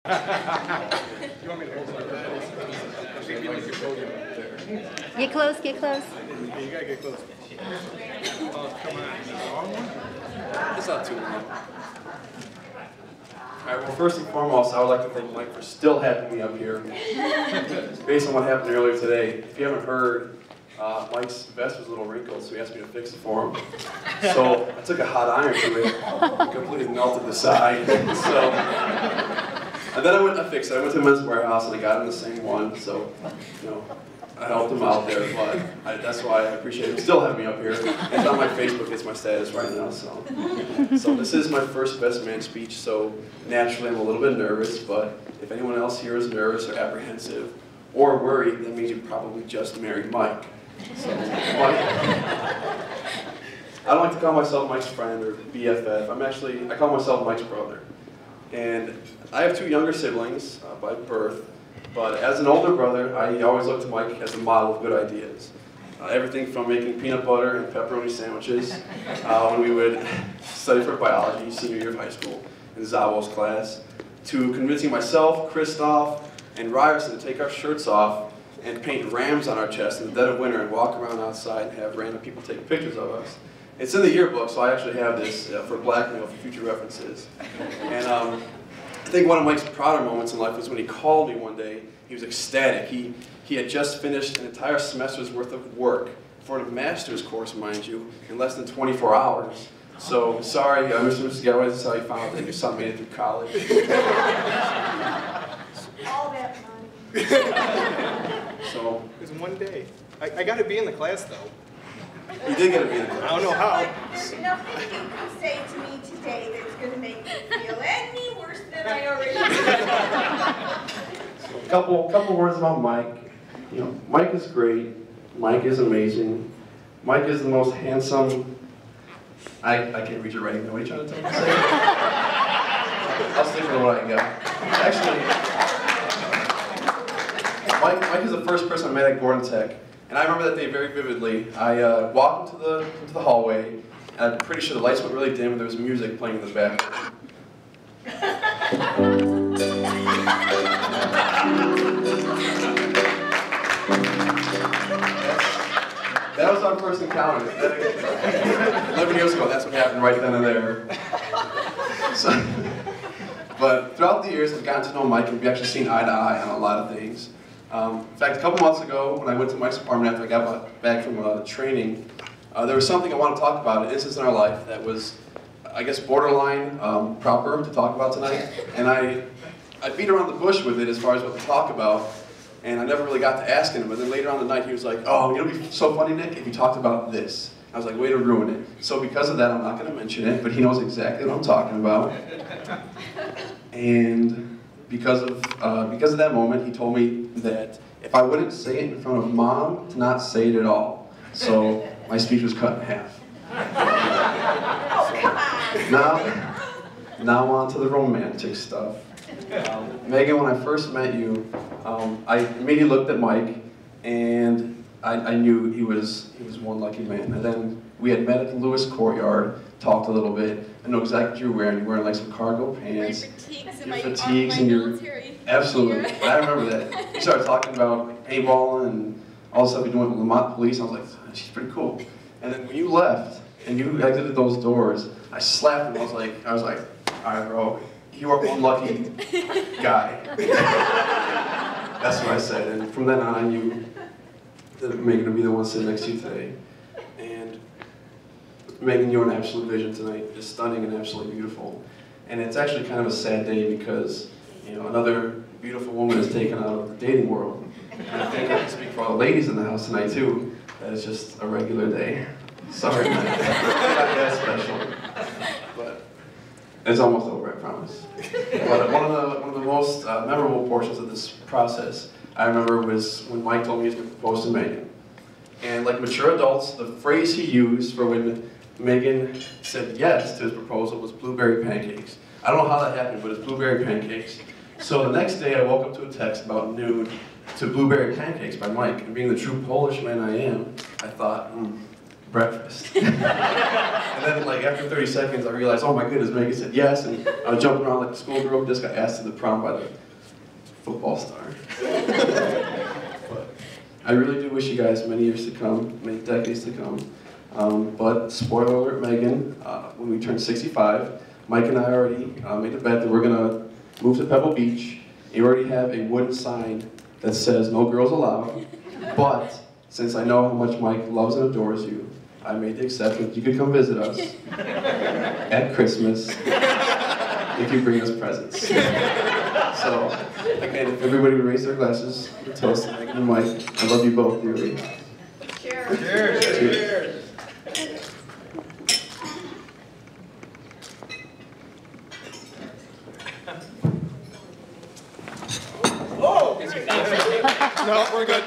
You want me to hold it like that? Maybe like your podium up there. Get close, get close. Yeah, you gotta get close. Oh, come on. Is it the wrong one? It's not too long. Alright, well, first and foremost, I would like to thank Mike for still having me up here. Based on what happened earlier today, if you haven't heard, Mike's vest was a little wrinkled, so he asked me to fix it for him. So I took a hot iron to it, and completely melted the side. And then I fixed it. I went to Men's Warehouse and I got him the same one. So, you know, I helped him out there, but that's why I appreciate him still having me up here. It's on my Facebook, it's my status right now, so. So this is my first best man speech, so naturally I'm a little bit nervous, but if anyone else here is nervous or apprehensive or worried, that means you probably just married Mike. So, Mike. I don't like to call myself Mike's friend or BFF. I call myself Mike's brother. And I have two younger siblings by birth. But as an older brother, I always looked to Mike as a model of good ideas. Everything from making peanut butter and pepperoni sandwiches when we would study for biology senior year of high school in Zavos class, to convincing myself, Christoph, and Ryerson to take our shirts off and paint rams on our chests in the dead of winter and walk around outside and have random people take pictures of us. It's in the yearbook, so I actually have this for blackmail for future references. And I think one of Mike's prouder moments in life was when he called me one day. He was ecstatic. He had just finished an entire semester's worth of work for a master's course, mind you, in less than 24 hours. So, sorry, Mr. Galloway, this is how you found out that your son made it through college. All that money. So, It was one day. I got to be in the class, though. you did get to be in the I class. don't know how. There's nothing you can say to me today that's going to make me feel any worse than I already do. A couple words about Mike. You know, Mike is great. Mike is amazing. Mike is the most handsome. I can't read your writing. What are you trying to tell me to say? I'll stick with what I got. Actually, Mike is the first person I met at Gordon Tech, and I remember that day very vividly. I walked into the hallway, and I'm pretty sure the lights went really dim, and there was music playing in the background. That was our first encounter. 11 years ago, that's what happened right then and there. So, but throughout the years, I've gotten to know Mike, and we've actually seen eye to eye on a lot of things. In fact, a couple months ago, when I went to Mike's apartment after I got back from training, there was something I want to talk about, an instance in our life that was, I guess, borderline proper to talk about tonight. And I beat around the bush with it as far as what to talk about. And I never really got to asking him, but then later on the night he was like, oh, it'll be so funny, Nick, if you talked about this. I was like, way to ruin it. So because of that, I'm not going to mention it, but he knows exactly what I'm talking about. And because of that moment, he told me that if I wouldn't say it in front of Mom, to not say it at all. So my speech was cut in half. Oh, come on. Now on to the romantic stuff. Megan, when I first met you, I immediately looked at Mike, and I knew he was one lucky man. And then we had met at the Lewis Courtyard, talked a little bit. I know exactly what you were wearing. You were wearing like some cargo pants. My fatigues my and your military absolutely. gear. I remember that. You started talking about paintballing and all the stuff you're doing with Lamont Police. I was like, she's pretty cool. And then when you left and you exited those doors, I slapped him. I was like, all right, bro. You are one lucky guy. That's what I said, and from then on I knew that Megan would be the one sitting next to you today. And Megan, you're an absolute vision tonight, just stunning and absolutely beautiful. And it's actually kind of a sad day because, you know, another beautiful woman is taken out of the dating world. And I think I can speak for all the ladies in the house tonight too, that it's just a regular day. Sorry, not that special. But it's almost over, I promise. But one of the most memorable portions of this process, I remember, was when Mike told me he was going to propose to Megan. And like mature adults, the phrase he used for when Megan said yes to his proposal was blueberry pancakes. I don't know how that happened, but it's blueberry pancakes. So the next day I woke up to a text about noon to Blueberry Pancakes by Mike. And being the true Polish man I am, I thought, breakfast. And then like after 30 seconds, I realized, oh my goodness, Megan said yes, and I was jumping around like a schoolgirl who just got asked to the prom by the football star. But I really do wish you guys many years to come, many decades to come. But spoiler alert, Megan, when we turn 65, Mike and I already made a bet that we're gonna move to Pebble Beach. You already have a wooden sign that says no girls allowed, but since I know how much Mike loves and adores you, I made the exception that you could come visit us at Christmas if you bring us presents. So, again, if everybody would raise their glasses, toast to Megan and Mike. I love you both dearly. Cheers. Cheers. Cheers. No, we're good.